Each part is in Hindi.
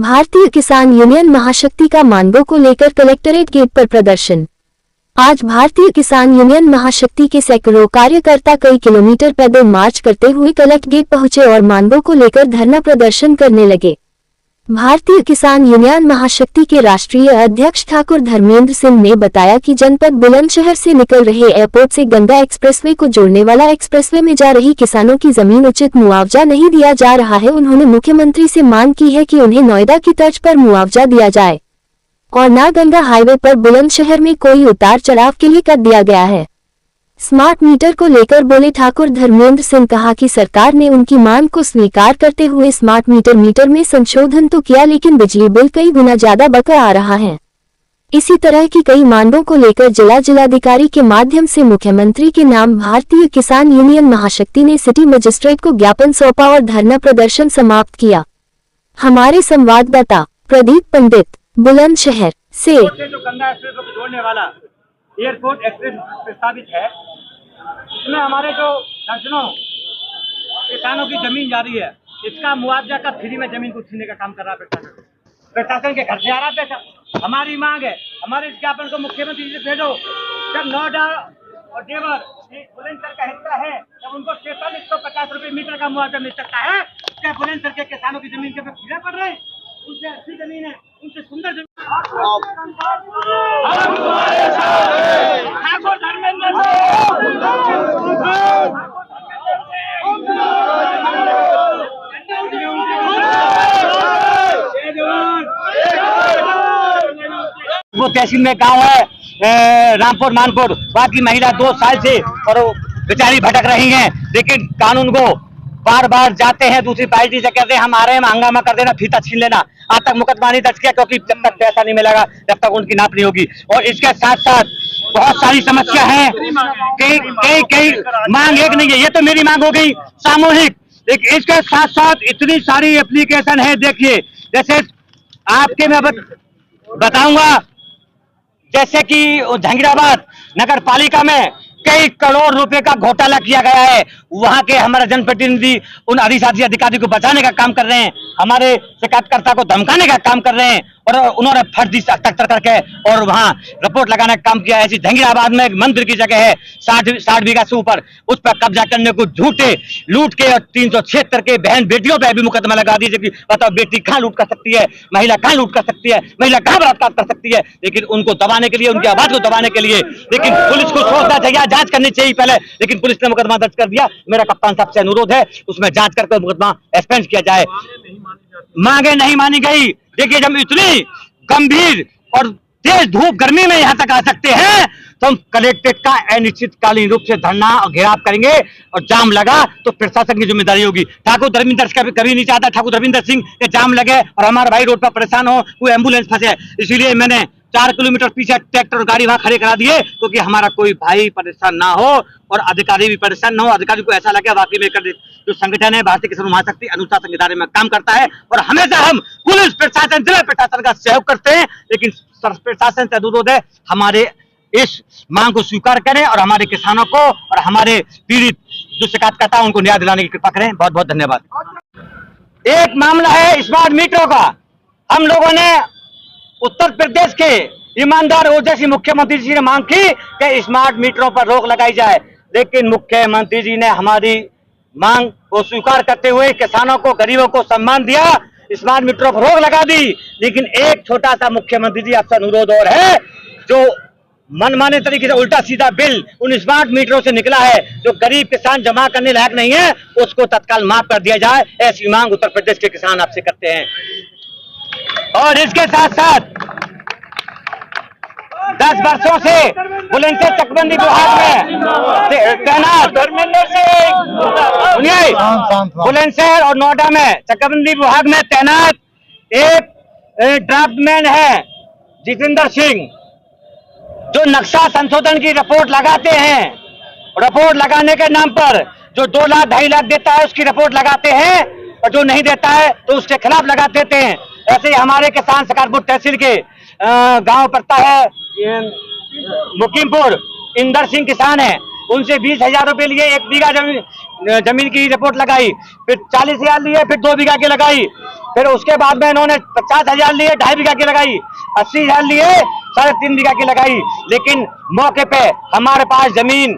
भारतीय किसान यूनियन महाशक्ति का मानगो को लेकर कलेक्ट्रेट गेट पर प्रदर्शन। आज भारतीय किसान यूनियन महाशक्ति के सैकड़ों कार्यकर्ता कई किलोमीटर पैदल मार्च करते हुए कलेक्ट गेट पहुंचे और मानगो को लेकर धरना प्रदर्शन करने लगे। भारतीय किसान यूनियन महाशक्ति के राष्ट्रीय अध्यक्ष ठाकुर धर्मेंद्र सिंह ने बताया कि जनपद बुलंदशहर से निकल रहे एयरपोर्ट से गंगा एक्सप्रेसवे को जोड़ने वाला एक्सप्रेसवे में जा रही किसानों की जमीन उचित मुआवजा नहीं दिया जा रहा है। उन्होंने मुख्यमंत्री से मांग की है कि उन्हें नोएडा की तर्ज पर मुआवजा दिया जाए और न गंगा हाईवे पर बुलंदशहर में कोई उतार चढ़ाव के लिए कर दिया गया है। स्मार्ट मीटर को लेकर बोले ठाकुर धर्मेंद्र सिंह, कहा कि सरकार ने उनकी मांग को स्वीकार करते हुए स्मार्ट मीटर में संशोधन तो किया, लेकिन बिजली बिल कई गुना ज्यादा बका आ रहा है। इसी तरह की कई मांगों को लेकर जिलाधिकारी के माध्यम से मुख्यमंत्री के नाम भारतीय किसान यूनियन महाशक्ति ने सिटी मजिस्ट्रेट को ज्ञापन सौंपा और धरना प्रदर्शन समाप्त किया। हमारे संवाददाता प्रदीप पंडित बुलंदशहर से जो गंगा एक्सप्रेस को जोड़ने वाला एयरपोर्ट एक्सप्रेस प्रस्तावित है, इसमें हमारे जो दर्जनों किसानों की जमीन जा रही है, इसका मुआवजा का फ्री में जमीन को छीनने का काम कर रहा है प्रशासन के घर से आ रहा है पैसा। हमारी मांग है, हमारे इस ज्ञापन को मुख्यमंत्री से भेजो। जब नोएडा और देवर बुलंदशहर का हिस्सा है, जब उनको 4350 रुपये मीटर का मुआवजा मिल सकता है, क्या बुलंदशहर के किसानों की जमीन के कीड़ा पड़ रहे हैं? उनसे अच्छी जमीन है, उनसे सुंदर जमीन। ठाकुर धर्मेंद्र वो तहसील में गांव है रामपुर मानपुर, वहाँ की महिला 2 साल से और बेचारी भटक रही हैं, लेकिन कानून को बार बार जाते हैं दूसरी पार्टी से, कहते हैं हम आ रहे हैं, हंगामा कर देना, फीता छीन लेना। आज तक मुकदमा नहीं दर्ज किया, क्योंकि जब तक पैसा नहीं मिलेगा जब तक उनकी नाप नहीं होगी। और इसके साथ साथ बहुत सारी समस्या है, कई मांग एक नहीं है, ये तो मेरी मांग हो गई सामूहिक। लेकिन इसके साथ साथ इतनी सारी एप्लीकेशन है, देखिए जैसे आपके मैं बताऊंगा, जैसे कि जहांगीराबाद नगर पालिका में कई करोड़ रुपए का घोटाला किया गया है। वहां के हमारे जनप्रतिनिधि उन अधिकारी को बचाने का काम कर रहे हैं, हमारे शिकायतकर्ता को धमकाने का काम कर रहे हैं, और उन्होंने फर्जी हस्ताक्षर करके और वहां रिपोर्ट लगाने का काम किया है। ऐसी जहांगीराबाद में एक मंदिर की जगह है 60 बीघा से ऊपर, उस पर कब्जा करने को झूठे लूट के और 376 के बहन बेटियों पर भी मुकदमा लगा दीजिए कि बताओ बेटी कहां लूट कर सकती है, महिला कहां लूट कर सकती है, महिला कहां बलात्कार कर सकती है। लेकिन उनको दबाने के लिए, उनकी आवाज को दबाने के लिए, लेकिन पुलिस को सोचना चाहिए, जांच करनी चाहिए पहले, लेकिन पुलिस ने मुकदमा दर्ज कर दिया। मेरा कप्तान साहब से अनुरोध है उसमें जांच करके मुकदमा एक्सपेंड किया जाए। मांगे नहीं मानी गई। देखिए जब इतनी गंभीर और तेज धूप गर्मी में यहाँ तक आ सकते हैं, तो हम कलेक्ट्रेट का अनिश्चितकालीन रूप से धरना और घेराव करेंगे, और जाम लगा तो प्रशासन की जिम्मेदारी होगी। ठाकुर धर्मेंद्र कभी नहीं चाहता ठाकुर धर्मेंद्र सिंह के जाम लगे और हमारा भाई रोड पर परेशान हो, कोई एम्बुलेंस फंसे। इसीलिए मैंने 4 किलोमीटर पीछे ट्रैक्टर और गाड़ी वहां खड़े करा दिए, क्योंकि हमारा कोई भाई परेशान ना हो और अधिकारी भी परेशान ना हो। अधिकारी को ऐसा लगे वाकई में जो संगठन है भारतीय किसान महाशक्ति अनुशासन के दायरे में काम करता है, और हमेशा हम पुलिस प्रशासन, जिला प्रशासन का सहयोग करते हैं। लेकिन प्रशासन से अनुरोध है हमारे इस मांग को स्वीकार करें और हमारे किसानों को और हमारे पीड़ित जो शिकायतकर्ता उनको न्याय दिलाने की कृपा करें। बहुत बहुत धन्यवाद। एक मामला है स्मार्ट मीटरों का। हम लोगों ने उत्तर प्रदेश के ईमानदार ओजस्वी मुख्यमंत्री जी ने मांग की कि स्मार्ट मीटरों पर रोक लगाई जाए, लेकिन मुख्यमंत्री जी ने हमारी मांग को स्वीकार करते हुए किसानों को, गरीबों को सम्मान दिया, स्मार्ट मीटरों पर रोक लगा दी। लेकिन एक छोटा सा मुख्यमंत्री जी आपसे अनुरोध और है, जो मनमाने तरीके से उल्टा सीधा बिल उन स्मार्ट मीटरों से निकला है, जो गरीब किसान जमा करने लायक नहीं है, उसको तत्काल माफ कर दिया जाए। ऐसी मांग उत्तर प्रदेश के किसान आपसे करते हैं। और इसके साथ साथ 10 वर्षों से बुलंदशहर चकबंदी विभाग में तैनात धर्मेंद्र सिंह, बुलंदशहर और नोएडा में चकबंदी विभाग में तैनात एक ड्राफ्टमैन है जितेंद्र सिंह, जो नक्शा संशोधन की रिपोर्ट लगाते हैं। रिपोर्ट लगाने के नाम पर जो 2 लाख 2.5 लाख देता है उसकी रिपोर्ट लगाते हैं, और जो नहीं देता है तो उसके खिलाफ लगा देते हैं। ऐसे ही हमारे किसान शिकारपुर तहसील के गांव पड़ता है मुकीमपुर, इंदर सिंह किसान है, उनसे 20,000 रुपए लिए 1 बीघा जमीन की रिपोर्ट लगाई, फिर 40,000 लिए, फिर 2 बीघा की लगाई। फिर उसके बाद में इन्होंने 50,000 लिए 2.5 बीघा की लगाई, 80,000 लिए 3.5 बीघा की लगाई। लेकिन मौके पे हमारे पास जमीन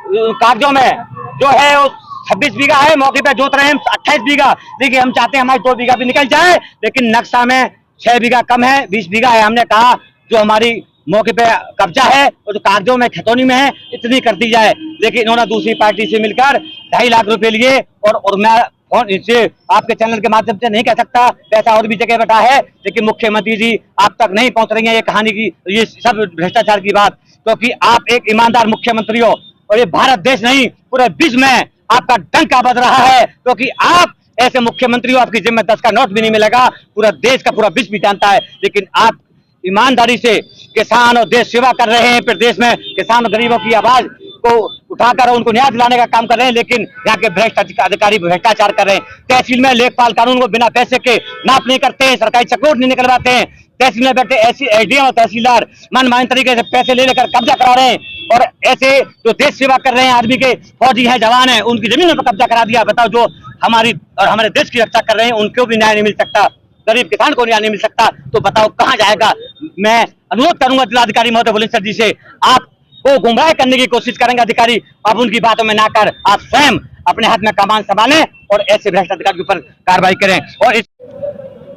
कागजों में जो है वो 26 बीघा है, मौके पे जोत रहे हैं 28 बीघा। देखिए हम चाहते हैं हमारी 2 बीघा भी निकल जाए, लेकिन नक्शा में 6 बीघा कम है, 20 बीघा है। हमने कहा जो हमारी मौके पे कब्जा है और जो कागजों में खतौनी में है इतनी कर दी जाए। लेकिन इन्होंने दूसरी पार्टी से मिलकर 2.5 लाख रुपए लिए। और मैं फोन इससे आपके चैनल के माध्यम से नहीं कह सकता, पैसा और भी जगह बैठा है, लेकिन मुख्यमंत्री जी आप तक नहीं पहुंच रही है ये कहानी की, ये सब भ्रष्टाचार की बात। क्योंकि आप एक ईमानदार मुख्यमंत्री हो और ये भारत देश नहीं पूरे विश्व में आपका डंका बज रहा है, क्योंकि आप ऐसे मुख्यमंत्री हो, आपकी जिम्मे 10 का नोट भी नहीं मिलेगा, पूरा देश का पूरा विश्व भी जानता है। लेकिन आप ईमानदारी से किसान और देश सेवा कर रहे हैं, फिर देश में किसान और गरीबों की आवाज को उठाकर उनको न्याय दिलाने का काम कर रहे हैं। लेकिन यहाँ के भ्रष्ट अधिकारी भ्रष्टाचार कर रहे हैं। तहसील में लेखपाल कानून को बिना पैसे के नाप नहीं करते हैं, सरकारी चक्रोट नहीं निकलवाते हैं। तहसील में बैठे ऐसी एसडीएम और तहसीलदार मनमानी तरीके से पैसे ले लेकर कब्जा करा रहे हैं। और ऐसे जो देश सेवा कर रहे हैं आदमी के फौजी हैं, जवान हैं, उनकी जमीनों पर कब्जा करा दिया। बताओ, जो हमारी और हमारे देश की रक्षा कर रहे हैं उनको भी न्याय नहीं मिल सकता, गरीब किसान को न्याय नहीं मिल सकता, तो बताओ कहां जाएगा। मैं अनुरोध करूंगा जिलाधिकारी महोदय बुलंदशहर जी से, आप वो गुमराह करने की कोशिश करेंगे अधिकारी, अब उनकी बातों में ना कर आप स्वयं अपने हाथ में कमान संभालें और ऐसे भ्रष्ट अधिकारी के ऊपर कार्रवाई करें। और इस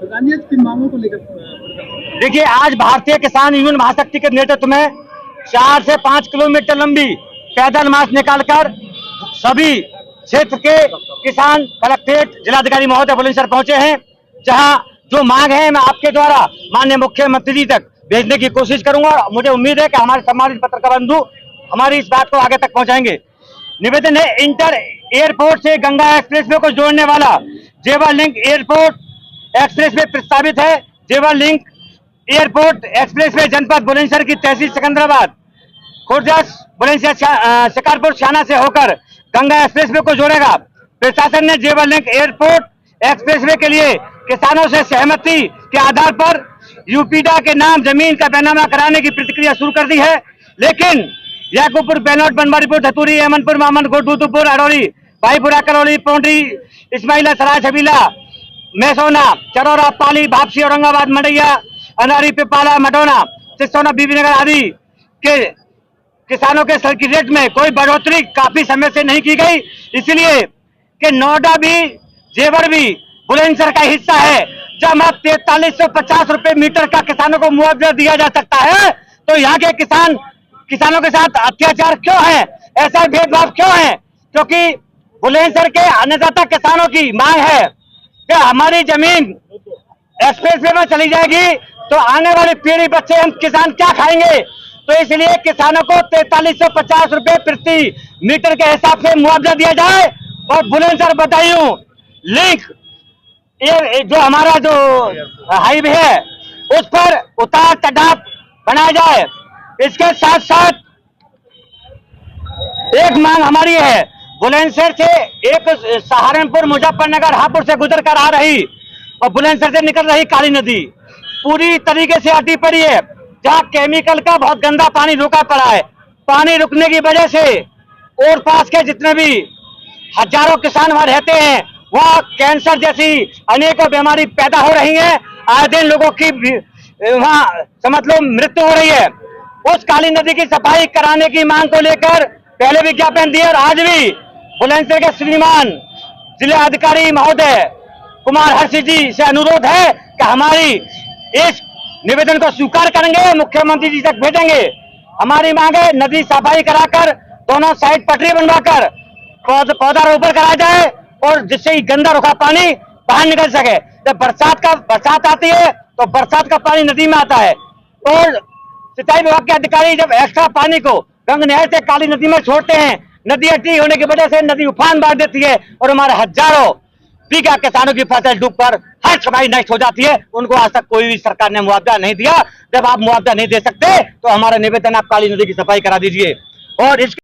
किन मांगों को लेकर देखिए, आज भारतीय किसान यूनियन महाशक्ति के नेतृत्व में 4 से 5 किलोमीटर लंबी पैदल मार्च निकालकर सभी क्षेत्र के किसान कलेक्ट्रेट जिलाधिकारी महोदय बुलंदशहर पहुंचे हैं, जहां जो मांग है मैं आपके द्वारा माननीय मुख्यमंत्री जी तक भेजने की कोशिश करूंगा। मुझे उम्मीद है कि हमारे सम्मानित पत्रकार बंधु हमारी इस बात को आगे तक पहुंचाएंगे। निवेदन है, इंटर एयरपोर्ट से गंगा एक्सप्रेसवे को जोड़ने वाला जेवर लिंक एयरपोर्ट एक्सप्रेसवे प्रस्तावित है। जेवर लिंक एयरपोर्ट एक्सप्रेसवे जनपद बुलंदशहर की तहसील सिकंदराबाद, खुर्जा, बुलंदशहर, शिकारपुर, शाना से होकर गंगा एक्सप्रेसवे को जोड़ेगा। प्रशासन ने जेवर लिंक एयरपोर्ट एक्सप्रेसवे के लिए किसानों से सहमति के आधार पर यूपीडा के नाम जमीन का बैनामा कराने की प्रक्रिया शुरू कर दी है। लेकिन याकूबपुर, बेनौट, बनवारीपुर, धतूरी, अमनपुर, मामन, गोटूतुपुर, अरौली, भाईपुरा, करौली, पौंडी, इस्माइला, सराय, छबीला, मैसोना, चरौरा, पाली, भापसी, औरंगाबाद, मंडैया, अनारी, पिपाला, मटौना, सिसौना, बीबीनगर आदि के किसानों के सर की रेट में कोई बढ़ोतरी काफी समय से नहीं की गई, इसलिए कि नोएडा भी, जेवर भी बुलंदशहर का हिस्सा है। जब अब 4350 रुपए मीटर का किसानों को मुआवजा दिया जा सकता है, तो यहाँ के किसानों के साथ अत्याचार क्यों है, ऐसा भेदभाव क्यों है? क्योंकि बुलंदशहर के अन्नदाता किसानों की मांग है कि हमारी जमीन एक्सप्रेसवे में चली जाएगी तो आने वाली पीढ़ी, बच्चे, हम किसान क्या खाएंगे? तो इसलिए किसानों को 4350 रुपए प्रति मीटर के हिसाब से मुआवजा दिया जाए। और बुलंदशहर बदायूं लिंक ये जो हमारा जो हाईवे है उस पर उतार चढ़ाव बनाया जाए। इसके साथ साथ एक मांग हमारी है, बुलंदशहर से एक सहारनपुर, मुजफ्फरनगर, हापुड़ से गुजर कर आ रही और बुलंदशहर से निकल रही काली नदी पूरी तरीके से अटी पड़ी है, जहाँ केमिकल का बहुत गंदा पानी रुका पड़ा है। पानी रुकने की वजह से और पास के जितने भी हजारों किसान वहां रहते हैं, वहाँ कैंसर जैसी अनेकों बीमारी पैदा हो रही है। आए दिन लोगों की वहाँ समझ लो मृत्यु हो रही है। उस काली नदी की सफाई कराने की मांग को लेकर पहले विज्ञापन दिए और आज भी बुलंदशहर के श्रीमान जिला अधिकारी महोदय कुमार हर्षि जी से अनुरोध है कि हमारी इस निवेदन को स्वीकार करेंगे, मुख्यमंत्री जी तक भेजेंगे। हमारी मांग है, नदी सफाई कराकर दोनों साइड पटरी बनवाकर पौधारोपण कराया जाए और जिससे गंदा रुखा पानी बाहर निकल सके। जब बरसात आती है तो बरसात का पानी नदी में आता है और सिंचाई विभाग के अधिकारी जब एक्स्ट्रा पानी को गंग नहर से काली नदी में छोड़ते हैं, नदी अटी होने की वजह से नदी उफान मार देती है और हमारे हजारों बीघा किसानों की फसल डूबकर हर छबाई नष्ट हो जाती है। उनको आज तक कोई भी सरकार ने मुआवजा नहीं दिया। जब आप मुआवजा नहीं दे सकते तो हमारा निवेदन, आप काली नदी की सफाई करा दीजिए। और इस